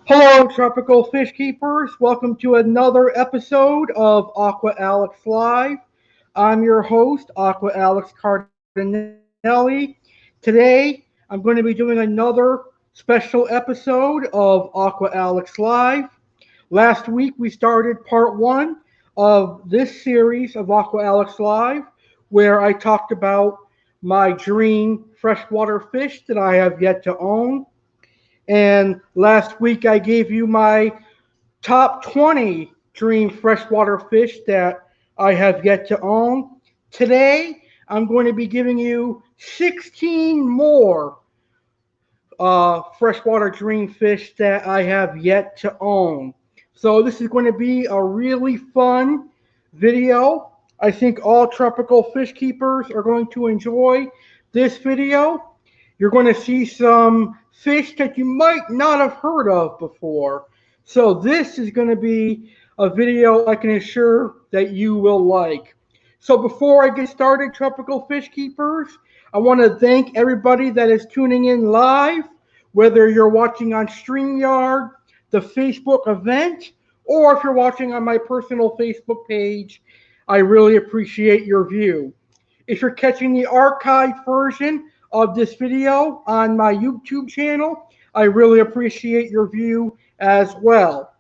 Hello, tropical fish keepers. Welcome to another episode of Aqua Alex Live. I'm your host, Aqua Alex Cardinale. Today, I'm going to be doing another special episode of Aqua Alex Live. Last week, we started part one of this series of Aqua Alex Live, where I talked about my dream freshwater fish that I have yet to own. And last week I gave you my top 20 dream freshwater fish that I have yet to own. Today I'm going to be giving you 16 more freshwater dream fish that I have yet to own. So this is going to be a really fun video. I think all tropical fish keepers are going to enjoy this video. You're going to see some fish that you might not have heard of before. So this is going to be a video I can assure that you will like. So before I get started, tropical fish keepers, I want to thank everybody that is tuning in live, whether you're watching on StreamYard, the Facebook event, or if you're watching on my personal Facebook page. I really appreciate your view. If you're catching the archived version of this video on my YouTube channel, I really appreciate your view as well.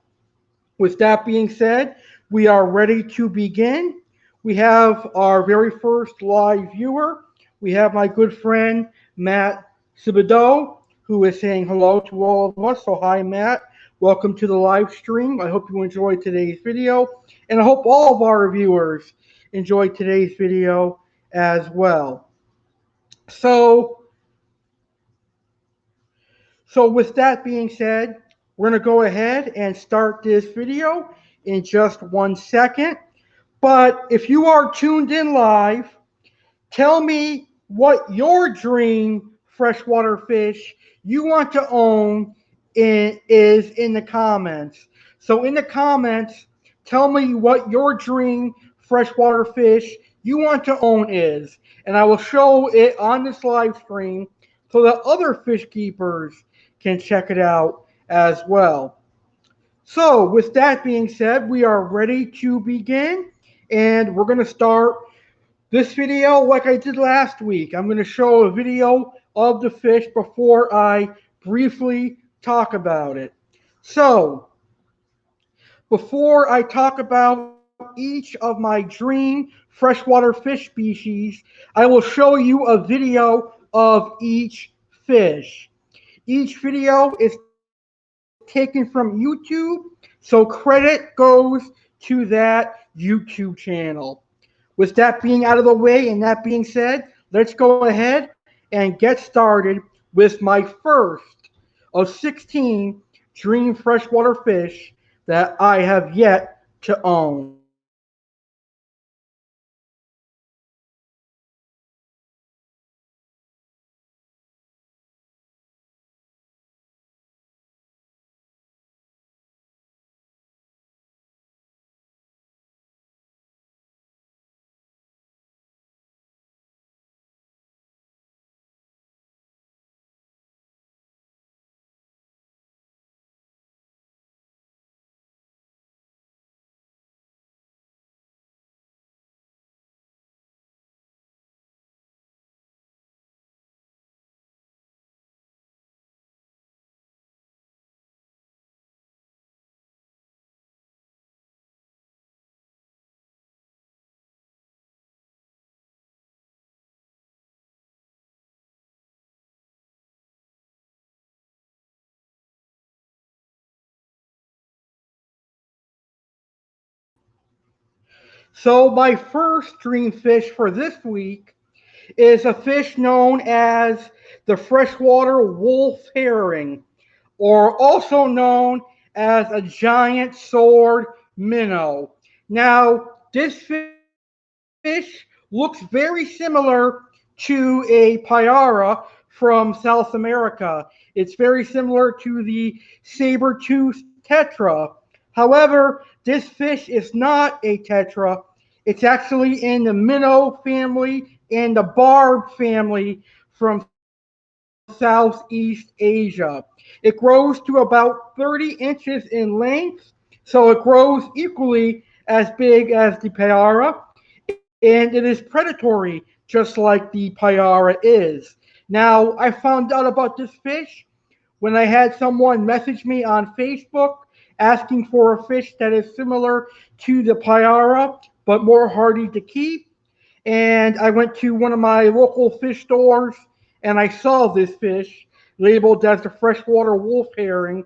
With that being said, we are ready to begin. We have our very first live viewer. We have my good friend Matt Thibodeau, who is saying hello to all of us. So hi Matt, welcome to the live stream. I hope you enjoyed today's video, and I hope all of our viewers enjoyed today's video as well. So with that being said, we're going to go ahead and start this video in just 1 second. But if you are tuned in live, tell me what your dream freshwater fish you want to own is in the comments. So in the comments, tell me what your dream freshwater fish you want to own is. And I will show it on this live stream so that other fish keepers can check it out as well. So with that being said, we are ready to begin. And we're going to start this video like I did last week. I'm going to show a video of the fish before I briefly talk about it. So, before I talk about each of my dream freshwater fish species, I will show you a video of each fish. Each video is taken from YouTube, so credit goes to that YouTube channel. With that being out of the way and that being said, let's go ahead and get started with my first of 16 dream freshwater fish that I have yet to own. So my first dream fish for this week is a fish known as the Freshwater Wolf Herring, or also known as a Giant Sword Minnow. Now, this fish looks very similar to a Payara from South America. It's very similar to the saber-toothed tetra. However, this fish is not a tetra. It's actually in the minnow family and the barb family from Southeast Asia. It grows to about 30 inches in length, so it grows equally as big as the Payara, and it is predatory just like the Payara is. Now, I found out about this fish when I had someone message me on Facebook asking for a fish that is similar to the Payara but more hardy to keep. And I went to one of my local fish stores and I saw this fish labeled as the Freshwater Wolf Herring.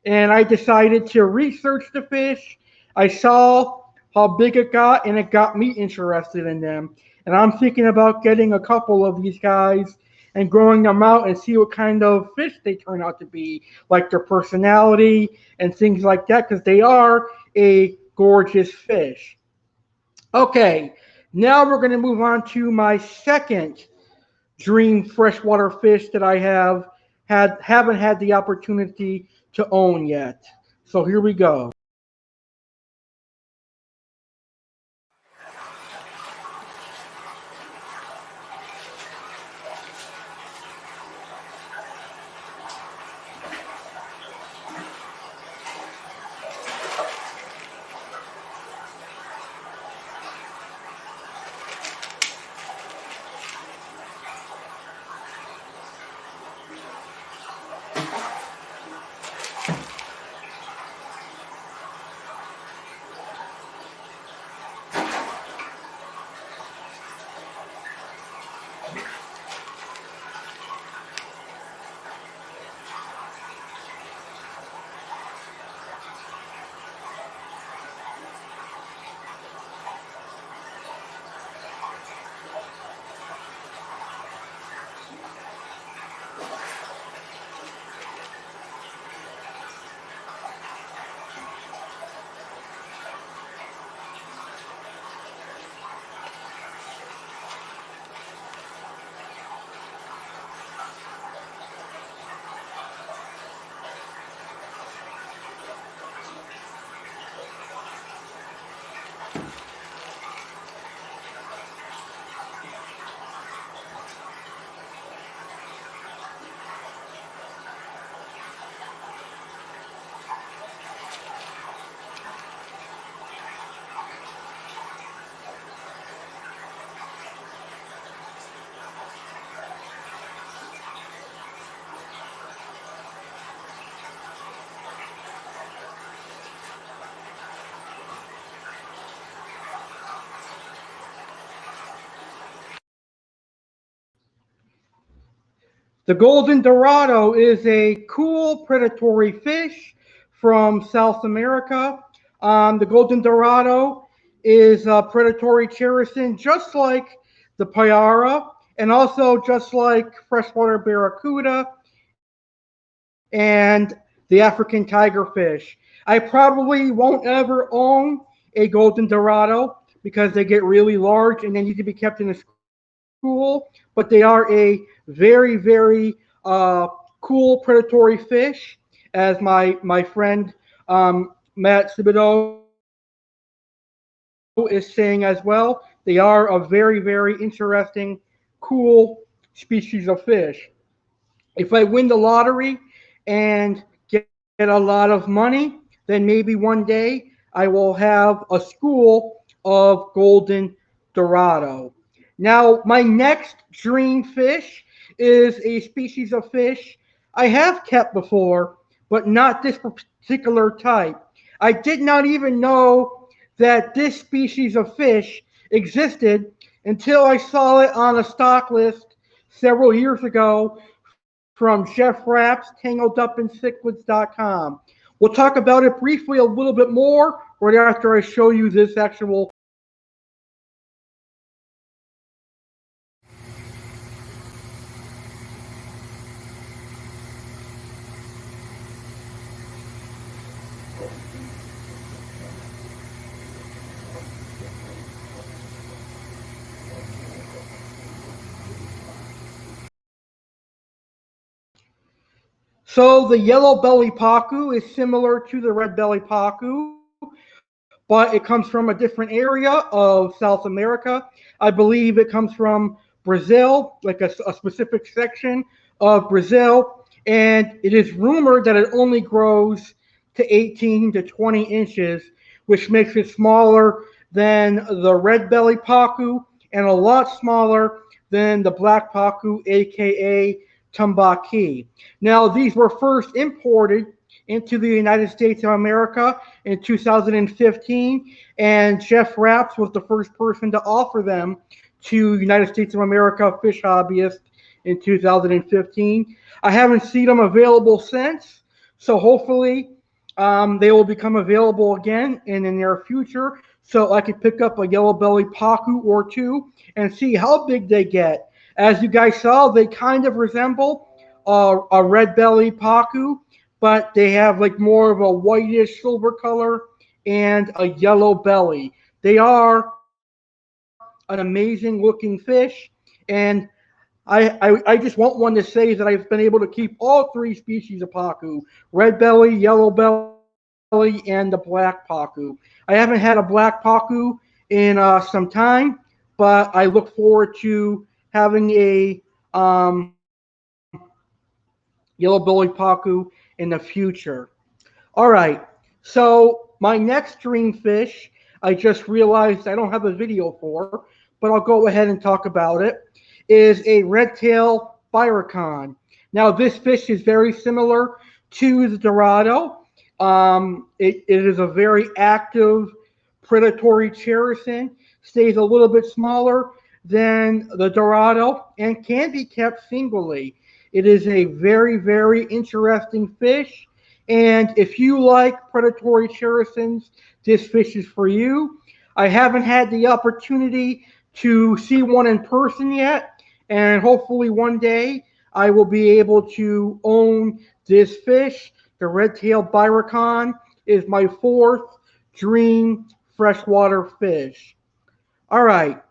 And I decided to research the fish. I saw how big it got, and it got me interested in them. And I'm thinking about getting a couple of these guys and growing them out and see what kind of fish they turn out to be, like their personality and things like that, because they are a gorgeous fish. Okay, now we're going to move on to my second dream freshwater fish that I haven't had the opportunity to own yet. So here we go. The golden dorado is a cool predatory fish from South America. The golden dorado is a predatory cherisin just like the Payara and also just like freshwater barracuda and the African tigerfish. I probably won't ever own a golden dorado because they get really large and they need to be kept in a school, but they are a very, very cool predatory fish, as my friend Matt Thibodeau is saying as well. They are a very, very interesting, cool species of fish. If I win the lottery and get a lot of money, then maybe one day I will have a school of golden dorado. Now, my next dream fish is a species of fish I have kept before, but not this particular type. I did not even know that this species of fish existed until I saw it on a stock list several years ago from Jeff Rapp's tangledupincichlids.com. We'll talk about it briefly a little bit more right after I show you this actual. So the Yellow Belly Pacu is similar to the Red Belly Pacu, but it comes from a different area of South America. I believe it comes from Brazil, like a specific section of Brazil. and it is rumored that it only grows to 18 to 20 inches, which makes it smaller than the red belly pacu and a lot smaller than the black pacu, aka tambaki. Now, these were first imported into the United States of America in 2015, and Jeff Rapps was the first person to offer them to United States of America fish hobbyists in 2015. I haven't seen them available since, so hopefully they will become available again in the near future, so I could pick up a yellow belly pacu or two and see how big they get. As you guys saw, they kind of resemble a red belly pacu, but they have like more of a whitish silver color and a yellow belly. They are an amazing looking fish, and I just want one to say that I've been able to keep all three species of pacu: red belly, yellow belly, and the black pacu. I haven't had a black pacu in some time, but I look forward to having a yellow belly pacu in the future. All right, so my next dream fish, I just realized I don't have a video for, but I'll go ahead and talk about it, is a red tail biracon. Now, this fish is very similar to the Dorado. It is a very active predatory cherisin, stays a little bit smaller than the Dorado, and can be kept singly. It is a very, very interesting fish. And if you like predatory cherisins, this fish is for you. I haven't had the opportunity to see one in person yet, and hopefully one day I will be able to own this fish. The red-tailed biracon is my fourth dream freshwater fish. All right,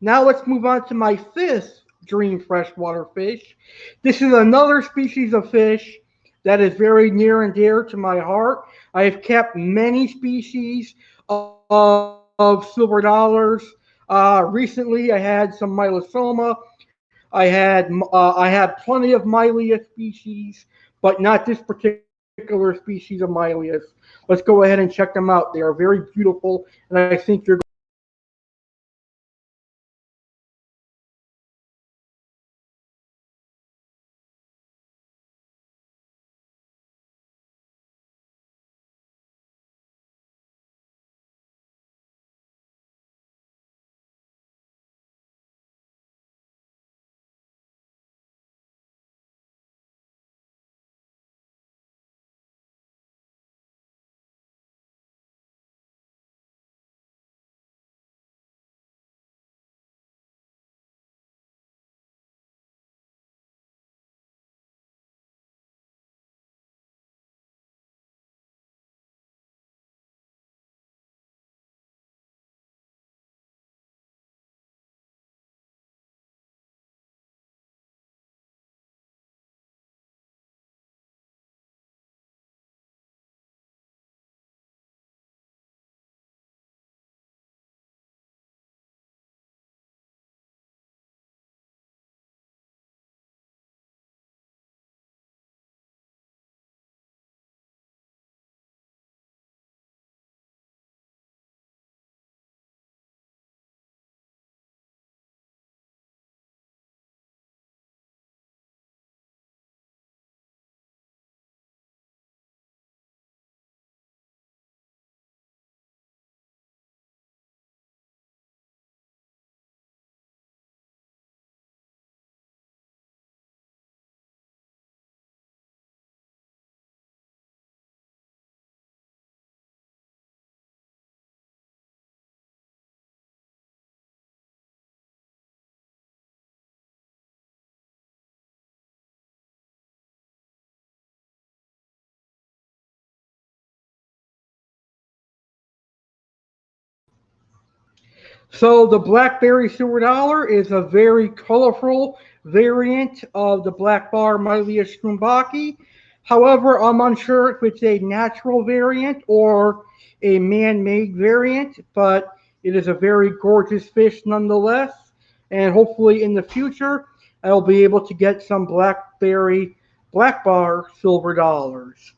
now let's move on to my fifth dream freshwater fish. This is another species of fish that is very near and dear to my heart. I have kept many species of silver dollars. Recently, I had some Mylosoma. I had plenty of Mylia species, but not this particular species of Mylius. Let's go ahead and check them out. They are very beautiful, and I think you're going to enjoy them. So the blackberry silver dollar is a very colorful variant of the black bar Mylius strumbaki. However, I'm unsure if it's a natural variant or a man-made variant, but it is a very gorgeous fish nonetheless. And hopefully in the future, I'll be able to get some blackberry black bar, silver dollars.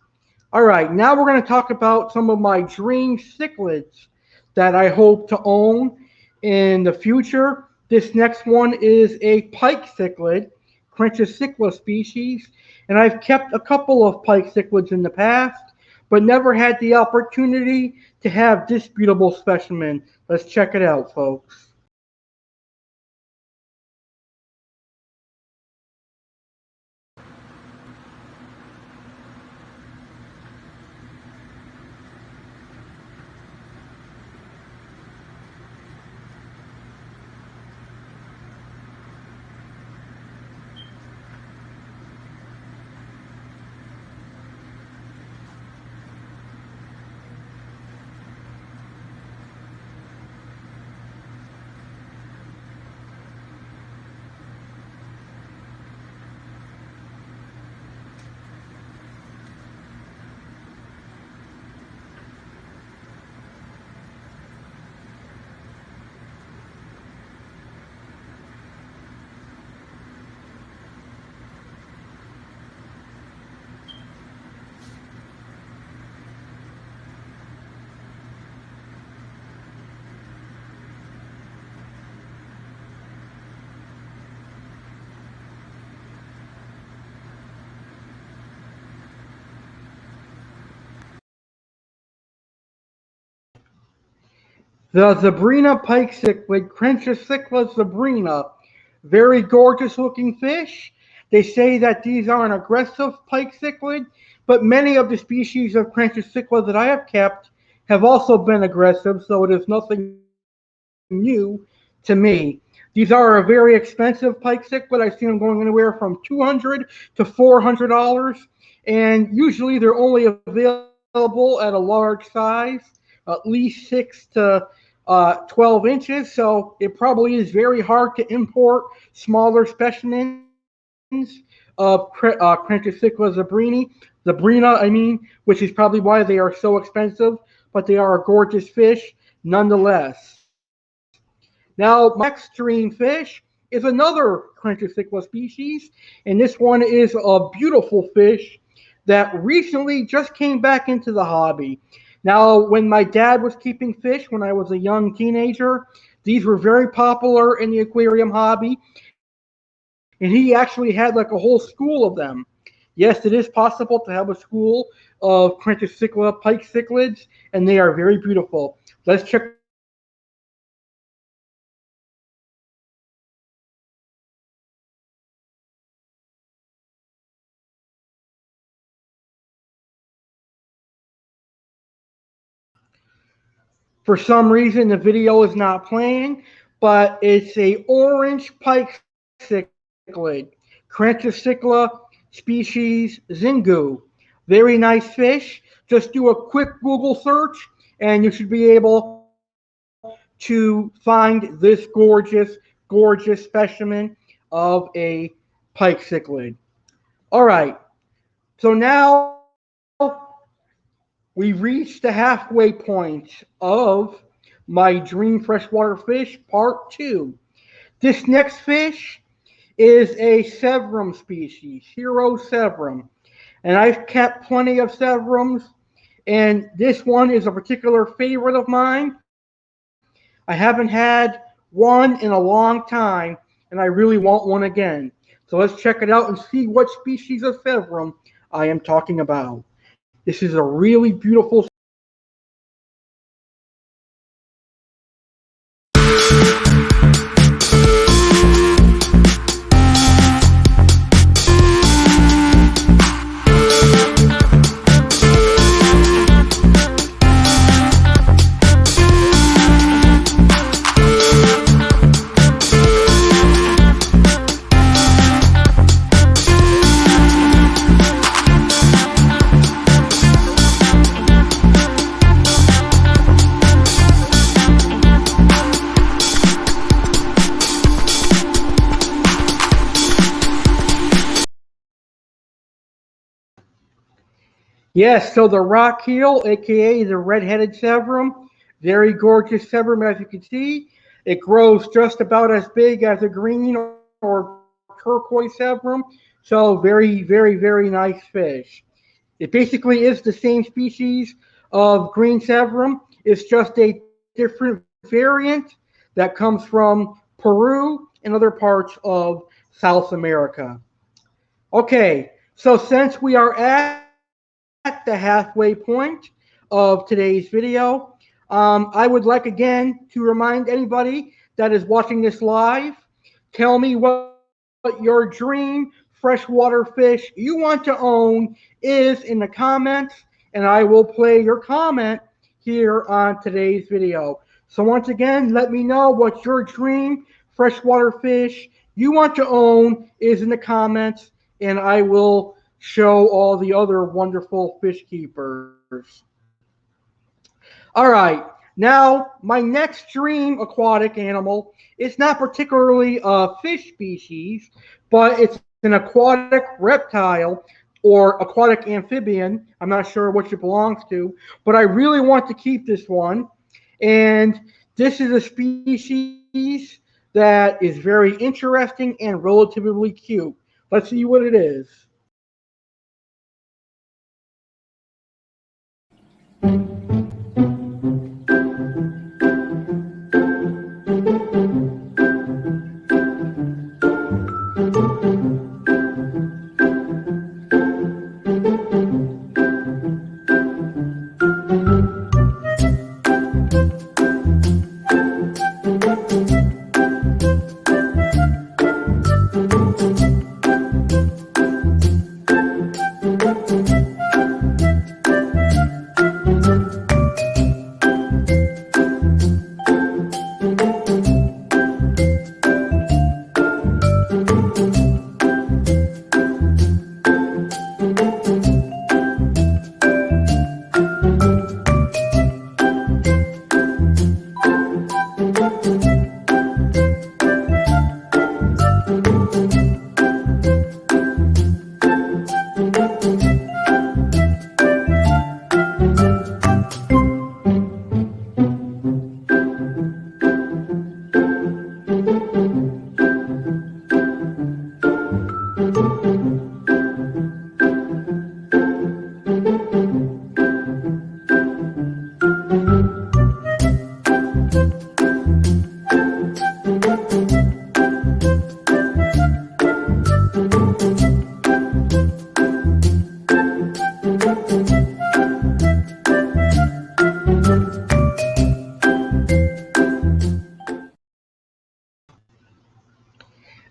All right, now we're going to talk about some of my dream cichlids that I hope to own in the future. This next one is a pike cichlid, Crenchicicla species, and I've kept a couple of pike cichlids in the past, but never had the opportunity to have this beautiful specimen. Let's check it out, folks. The Zebrina pike cichlid, Crenchicicla zebrina, very gorgeous looking fish. They say that these are an aggressive pike cichlid, but many of the species of Crenchicicla that I have kept have also been aggressive, so it is nothing new to me. These are a very expensive pike cichlid. I've seen them going anywhere from $200 to $400, and usually they're only available at a large size, at least 6 to 12 inches. So it probably is very hard to import smaller specimens of Crenchicicla zebrina, which is probably why they are so expensive, but they are a gorgeous fish nonetheless. Now, my next dream fish is another Crenchicicla species, and this one is a beautiful fish that recently just came back into the hobby. Now, when my dad was keeping fish when I was a young teenager, these were very popular in the aquarium hobby, and he actually had like a whole school of them. Yes, it is possible to have a school of Crenchicicla pike cichlids, and they are very beautiful. Let's check. For some reason, the video is not playing, but it's a orange pike cichlid, Crenchicicla species Zingu. Very nice fish. Just do a quick Google search, and you should be able to find this gorgeous specimen of a pike cichlid. All right, so now we reached the halfway point of my Dream Freshwater Fish Part 2. This next fish is a Severum species, Hero Severum. And I've kept plenty of Severums, and this one is a particular favorite of mine. I haven't had one in a long time, and I really want one again. So let's check it out and see what species of Severum I am talking about. This is a really beautiful. Yes, so the rock heel, aka the red-headed Severum, very gorgeous Severum as you can see. It grows just about as big as a green or turquoise severum. So very, very, very nice fish. It basically is the same species of green severum. It's just a different variant that comes from Peru and other parts of South America. Okay, so since we are at the halfway point of today's video, I would like again to remind anybody that is watching this live, tell me what your dream freshwater fish you want to own is in the comments, and I will play your comment here on today's video. So once again, let me know what your dream freshwater fish you want to own is in the comments, and I will show all the other wonderful fish keepers. All right, now my next dream aquatic animal is not particularly a fish species, but it's an aquatic reptile or aquatic amphibian. I'm not sure which it belongs to, but I really want to keep this one. And this is a species that is very interesting and relatively cute. Let's see what it is.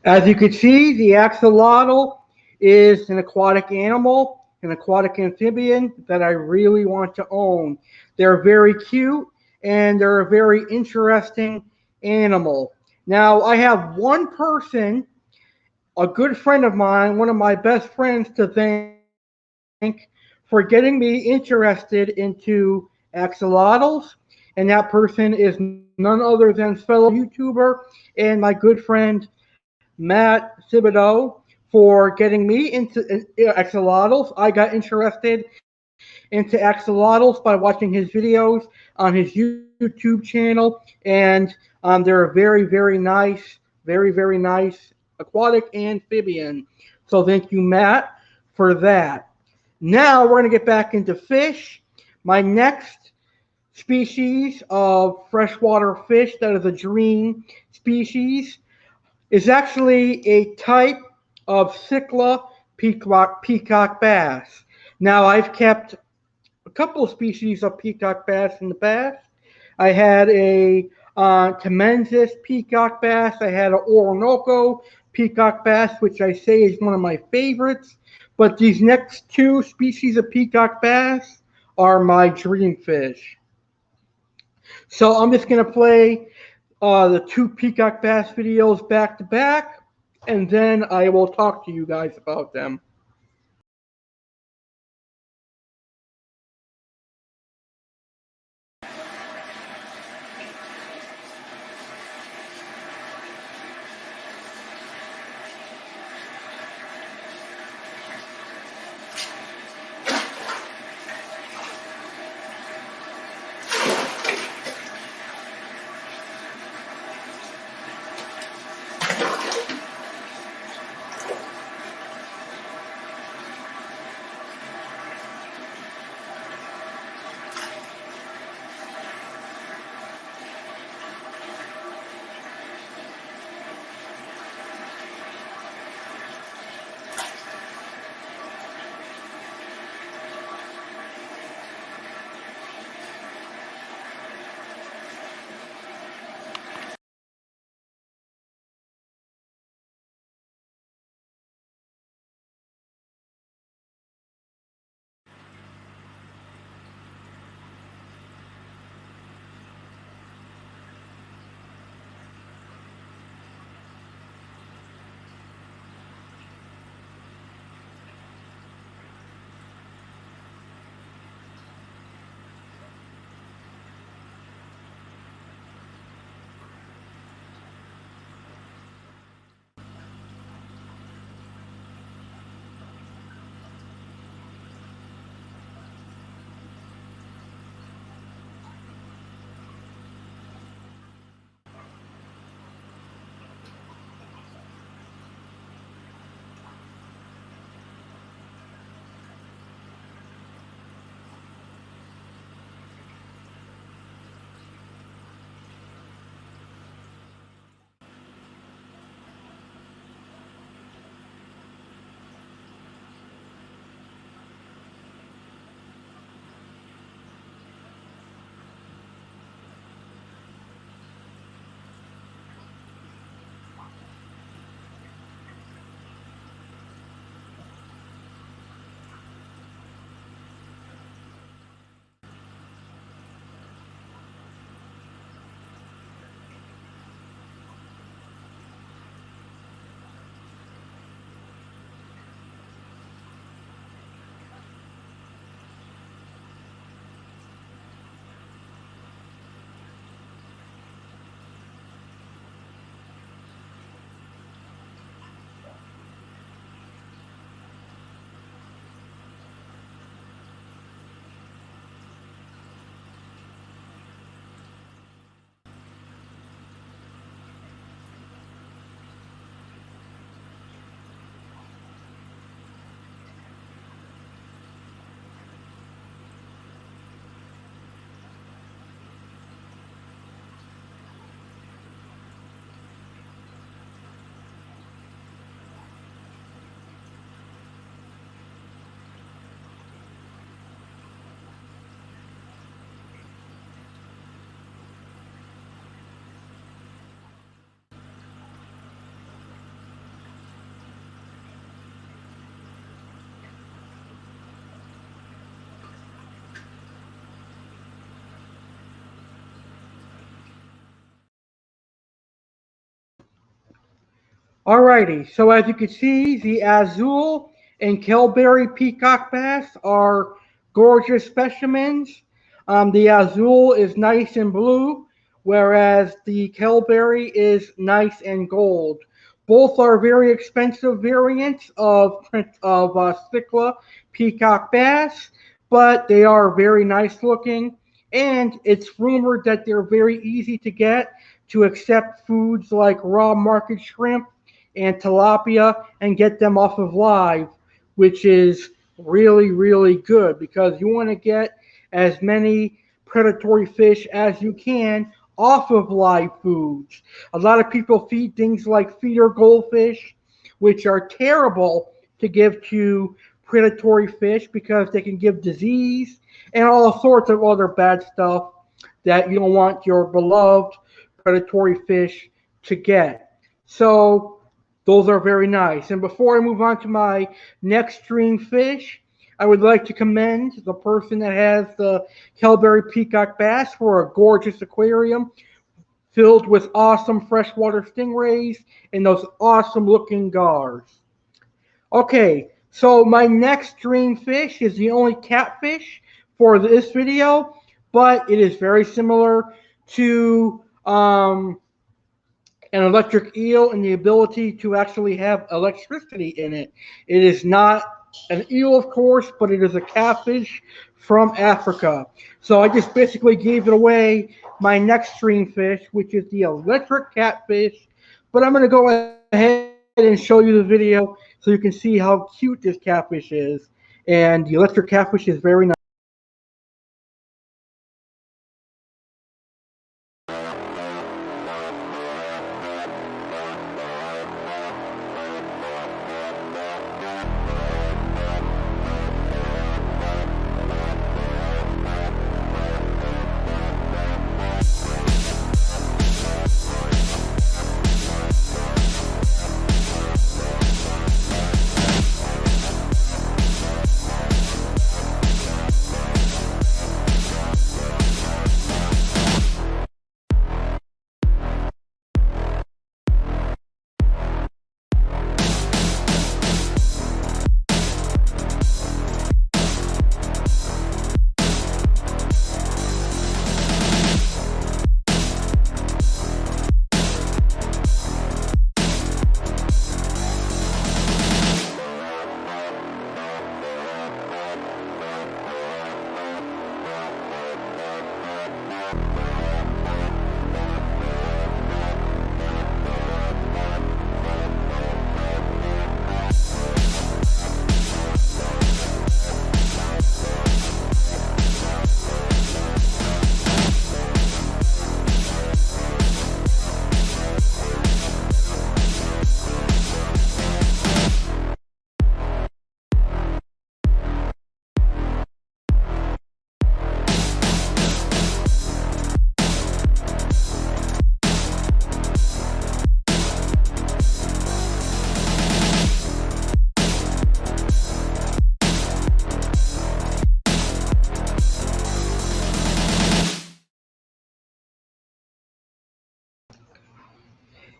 As you can see, the axolotl is an aquatic animal, an aquatic amphibian that I really want to own. They're very cute and they're a very interesting animal. Now, I have one person, a good friend of mine, one of my best friends, to thank for getting me interested into axolotls, and that person is none other than fellow YouTuber and my good friend Matt Thibodeau for getting me into axolotls. I got interested into axolotls by watching his videos on his YouTube channel, and they're a very, very nice, very, very nice aquatic amphibian. So thank you, Matt, for that. Now we're going to get back into fish. My next species of freshwater fish that is a dream species is actually a type of Cichla peacock bass. Now, I've kept a couple of species of peacock bass in the past. I had a Temensis peacock bass. I had an Orinoco peacock bass, which I say is one of my favorites. But these next two species of peacock bass are my dream fish. So I'm just going to play the two peacock bass videos back to back, and then I will talk to you guys about them. Alrighty, so as you can see, the azul and kelberry peacock bass are gorgeous specimens. The azul is nice and blue, whereas the kelberry is nice and gold. Both are very expensive variants of Stickla peacock bass, but they are very nice looking, and it's rumored that they're very easy to get to accept foods like raw market shrimp and tilapia and get them off of live, which is really, really good because you want to get as many predatory fish as you can off of live foods. A lot of people feed things like feeder goldfish, which are terrible to give to predatory fish because they can give disease and all sorts of other bad stuff that you don't want your beloved predatory fish to get. So those are very nice. And before I move on to my next dream fish, I would like to commend the person that has the Kelberry Peacock Bass for a gorgeous aquarium filled with awesome freshwater stingrays and those awesome looking gars. Okay, so my next dream fish is the only catfish for this video, but it is very similar to an electric eel and the ability to actually have electricity in it. It is not an eel, of course, but it is a catfish from Africa. So I just basically gave it away my next dream fish, which is the electric catfish. But I'm going to go ahead and show you the video so you can see how cute this catfish is. And the electric catfish is very nice.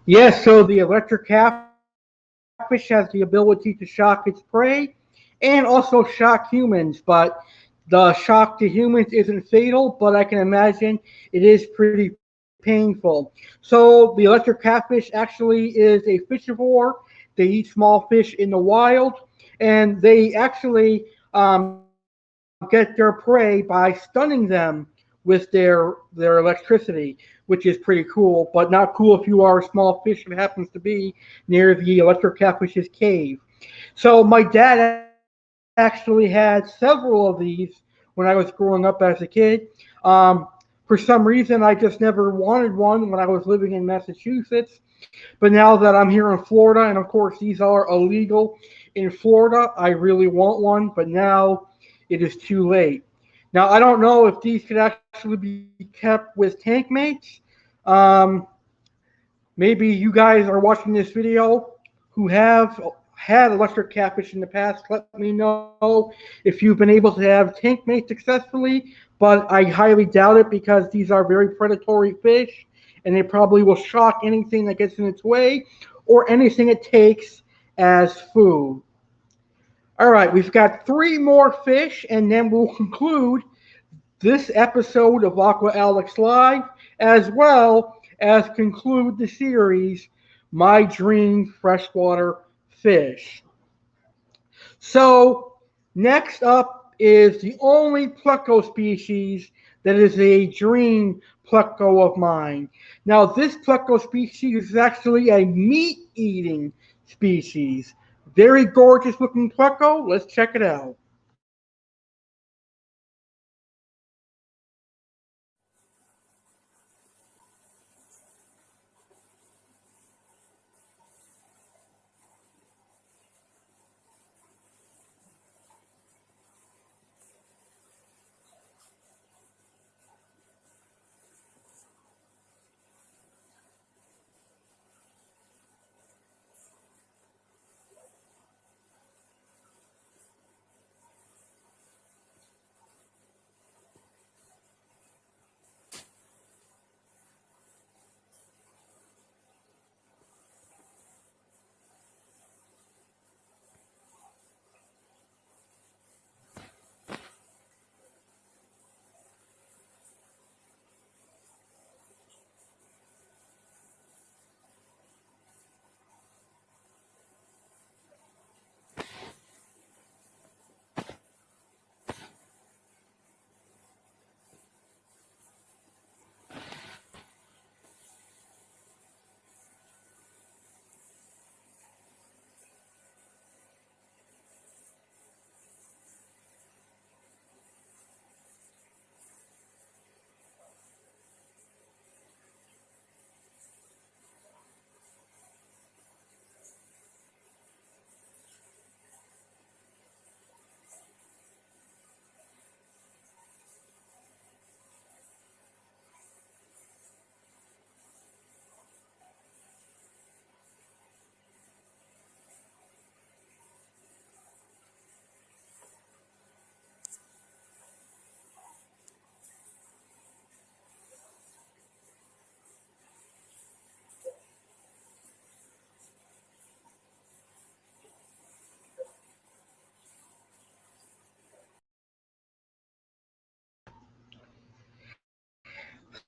Yes, so the electric catfish has the ability to shock its prey and also shock humans, but the shock to humans isn't fatal, but I can imagine it is pretty painful. So the electric catfish actually is a fishivore. They eat small fish in the wild, and they actually get their prey by stunning them with their electricity, which is pretty cool, but not cool if you are a small fish that happens to be near the electric catfish's cave. So my dad actually had several of these when I was growing up as a kid. For some reason, I just never wanted one when I was living in Massachusetts. But now that I'm here in Florida, and of course these are illegal in Florida, I really want one, but now it is too late. Now, I don't know if these could actually be kept with tank mates. Um, Maybe you guys are watching this video who have had electric catfish in the past. Let me know if you've been able to have tank mates successfully, but I highly doubt it because these are very predatory fish and they probably will shock anything that gets in its way or anything it takes as food. All right, we've got three more fish, and then we'll conclude this episode of Aqua Alex Live, as well as conclude the series, My Dream Freshwater Fish. So, next up is the only pleco species that is a dream pleco of mine. Now, this pleco species is actually a meat-eating species. Very gorgeous looking pleco. Let's check it out.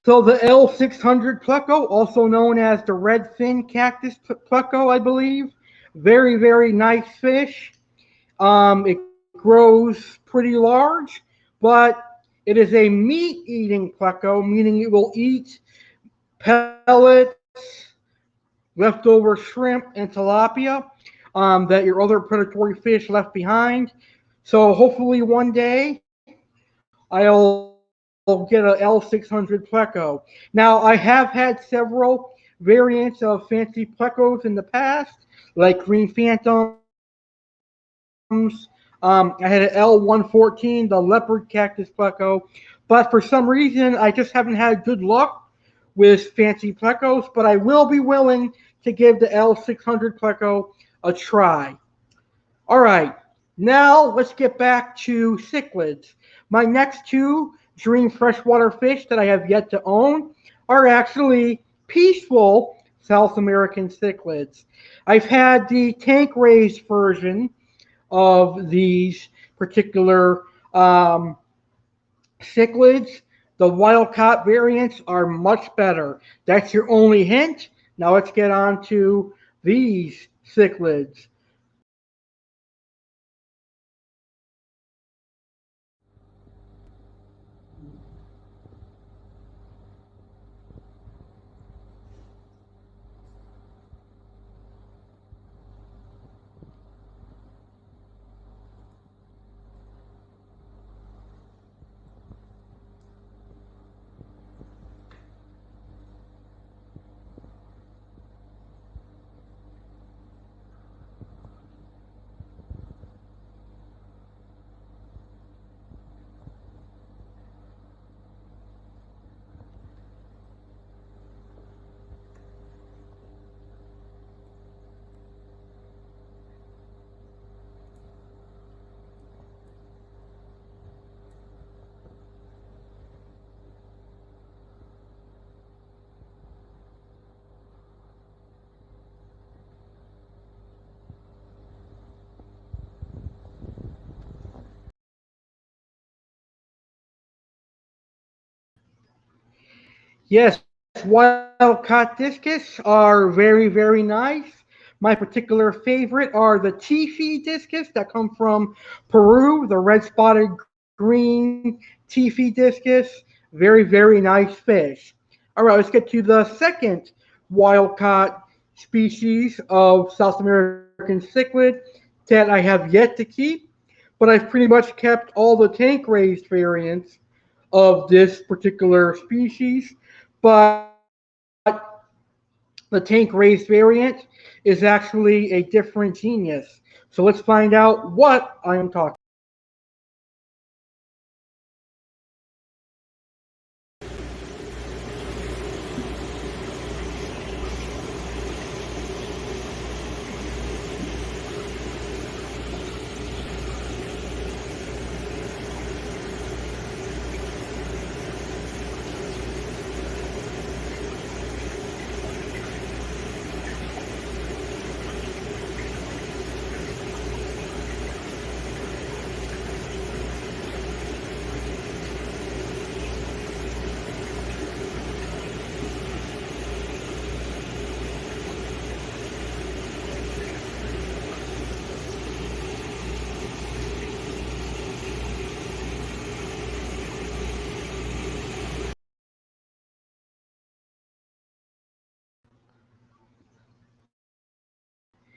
So the L600 pleco, also known as the red fin cactus pleco, I believe, very, very nice fish. It grows pretty large, but it is a meat-eating pleco, meaning it will eat pellets, leftover shrimp, and tilapia that your other predatory fish left behind. So hopefully one day I'll get a L600 pleco. Now I have had several variants of fancy plecos in the past, like green phantoms. I had an L114, the leopard cactus pleco, but for some reason I just haven't had good luck with fancy plecos. But I will be willing to give the L600 pleco a try. All right, now let's get back to cichlids. My next two dream freshwater fish that I have yet to own are actually peaceful South American cichlids. I've had the tank raised version of these particular cichlids. The wild caught variants are much better. That's your only hint. Now let's get on to these cichlids. Yes, wild caught discus are very, very nice. My particular favorite are the Tifi discus that come from Peru, the red spotted green Tifi discus. Very, very nice fish. All right, let's get to the second wild caught species of South American cichlid that I have yet to keep, but I've pretty much kept all the tank raised variants of this particular species. But the tank raised variant is actually a different genius. So let's find out what I am talking about.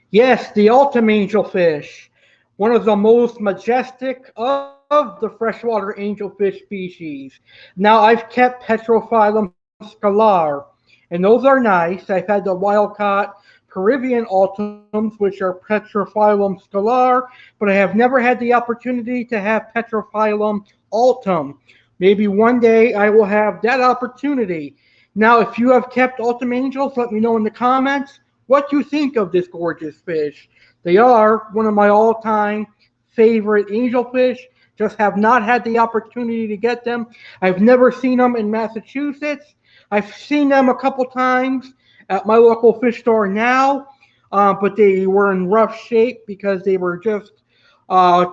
Yes, the ultimate angelfish, one of the most majestic of the freshwater angelfish species. Now, I've kept Petrophyllum scalar, and those are nice. I've had the wild caught Peruvian ultums, which are Petrophyllum scalar, but I have never had the opportunity to have Petrophyllum altum. Maybe one day I will have that opportunity. Now, if you have kept ultim angels, let me know in the comments what you think of this gorgeous fish. They are one of my all-time favorite angelfish. Just have not had the opportunity to get them. I've never seen them in Massachusetts. I've seen them a couple times at my local fish store now, but they were in rough shape because they were just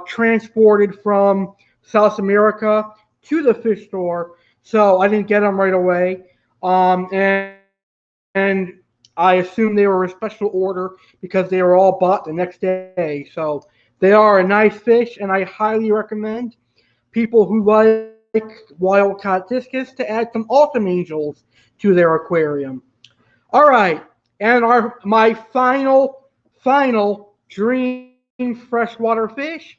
transported from South America to the fish store. So I didn't get them right away. And I assume they were a special order because they were all bought the next day. So they are a nice fish, and I highly recommend people who like wild caught discus to add some ultim angels to their aquarium. All right, and my final dream freshwater fish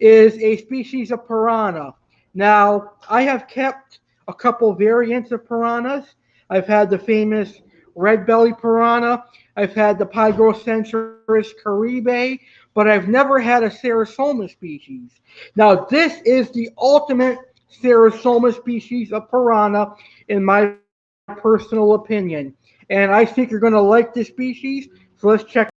is a species of piranha. Now, I have kept a couple variants of piranhas. I've had the famous red belly piranha. I've had the Pygocentrus caribe, but I've never had a Cerasoma species. Now, this is the ultimate Cerasoma species of piranha, in my personal opinion. And I think you're going to like this species. So let's check it out.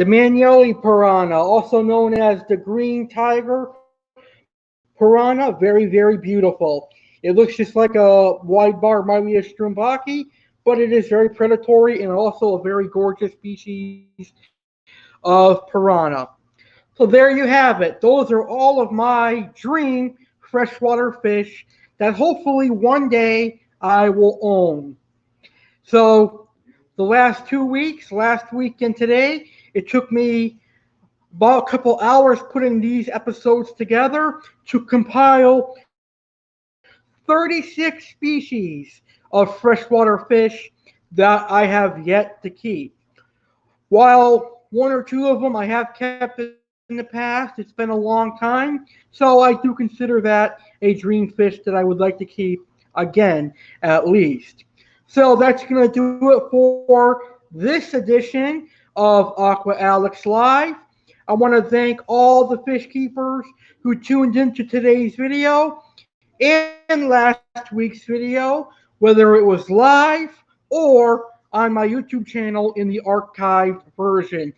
The Manielli piranha, also known as the green tiger piranha, very, very beautiful. It looks just like a wide bar Maria strumbaki, but it is very predatory and also a very gorgeous species of piranha. So there you have it. Those are all of my dream freshwater fish that hopefully one day I will own. So the last 2 weeks, last week and today, it took me about a couple hours putting these episodes together to compile 36 species of freshwater fish that I have yet to keep. While one or two of them I have kept in the past, it's been a long time, so I do consider that a dream fish that I would like to keep again, at least. So that's going to do it for this edition of Aqua Alex Live. I want to thank all the fish keepers who tuned into today's video and last week's video, whether it was live or on my YouTube channel in the archived version.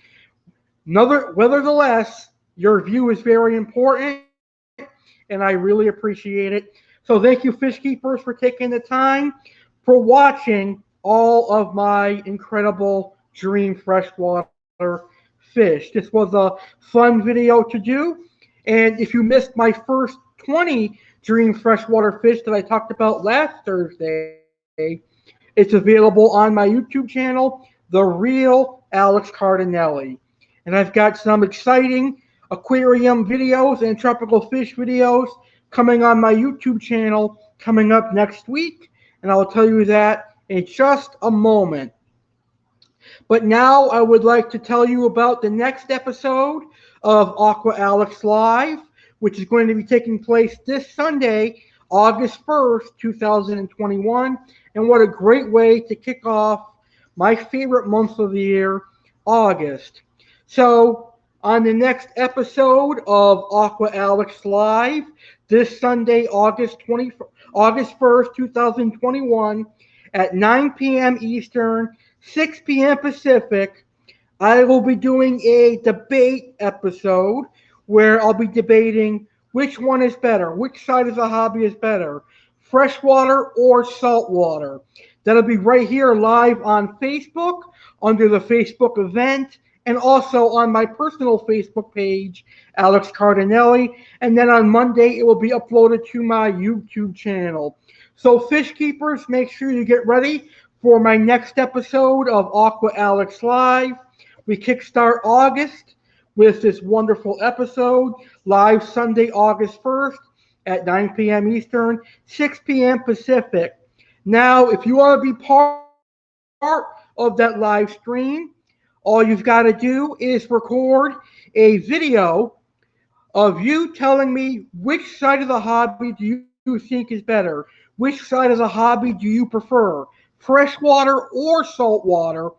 Nevertheless, your view is very important, and I really appreciate it. So thank you, fish keepers, for taking the time for watching all of my incredible dream freshwater fish. This was a fun video to do, and if you missed my first 20 dream freshwater fish that I talked about last Thursday, it's available on my YouTube channel, The Real Alex Cardinale. And I've got some exciting aquarium videos and tropical fish videos coming on my YouTube channel coming up next week. And I'll tell you that in just a moment. But now I would like to tell you about the next episode of Aqua Alex Live, which is going to be taking place this Sunday, August 1st, 2021. And what a great way to kick off my favorite month of the year, August. So, on the next episode of Aqua Alex Live, this Sunday, August 1st, 2021, at 9 p.m. Eastern, 6 p.m. Pacific, I will be doing a debate episode where I'll be debating which one is better, which side of the hobby is better, freshwater or saltwater. That'll be right here live on Facebook under the Facebook event and also on my personal Facebook page, Alex Cardinale. And then on Monday, it will be uploaded to my YouTube channel. So fish keepers, make sure you get ready for my next episode of Aqua Alex Live. We kickstart August with this wonderful episode, live Sunday, August 1st at 9 p.m. Eastern, 6 p.m. Pacific. Now, if you want to be part of that live stream, all you've got to do is record a video of you telling me which side of the hobby do you think is better. Which side of the hobby do you prefer, freshwater or saltwater?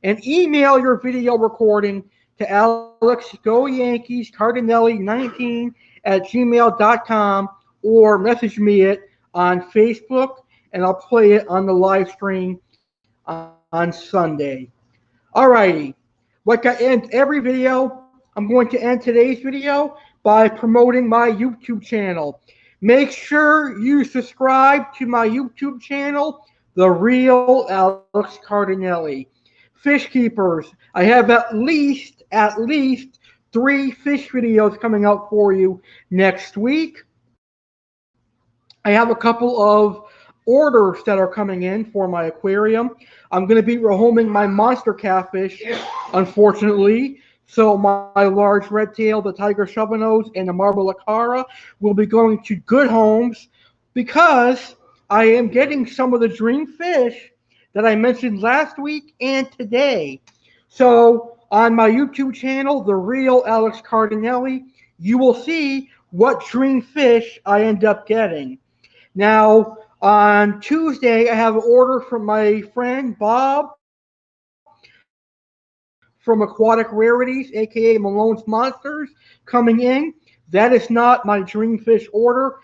And email your video recording to alexgoyankeescardinale19@gmail.com or message me it on Facebook, and I'll play it on the live stream on Sunday. Alrighty, like I end every video, I'm going to end today's video by promoting my YouTube channel. Make sure you subscribe to my YouTube channel, The Real Alex Cardinale. Fish keepers, I have at least 3 fish videos coming out for you next week. I have a couple of orders that are coming in for my aquarium. I'm going to be rehoming my monster catfish, unfortunately. So my large red tail, the tiger shovelnose, and the marble acara will be going to good homes because I am getting some of the dream fish that I mentioned last week and today. So on my YouTube channel, The Real Alex Cardinale, you will see what dream fish I end up getting. Now, on Tuesday, I have an order from my friend Bob from Aquatic Rarities, aka Malone's Monsters, coming in. That is not my dream fish order.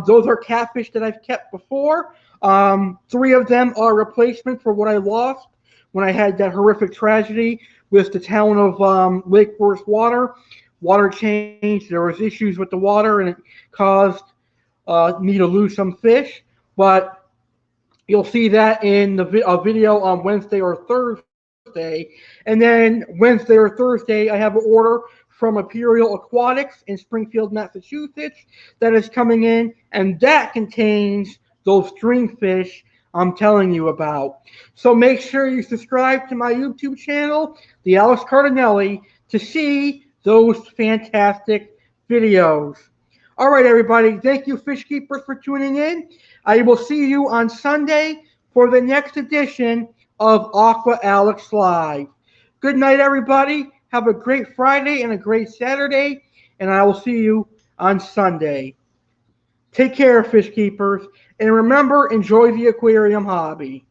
Those are catfish that I've kept before. 3 of them are replacement for what I lost when I had that horrific tragedy with the town of Lake Freshwater. Water changed. There was issues with the water, and it caused me to lose some fish. But you'll see that in the video on Wednesday or Thursday. And then Wednesday or Thursday, I have an order from Imperial Aquatics in Springfield, Massachusetts that is coming in, and that contains those dream fish I'm telling you about. So make sure you subscribe to my YouTube channel, the Alex Cardinale, to see those fantastic videos. All right, everybody. Thank you, fish keepers, for tuning in. I will see you on Sunday for the next edition of Aqua Alex Live. Good night, everybody. Have a great Friday and a great Saturday, and I will see you on Sunday. Take care, fish keepers, and remember, enjoy the aquarium hobby.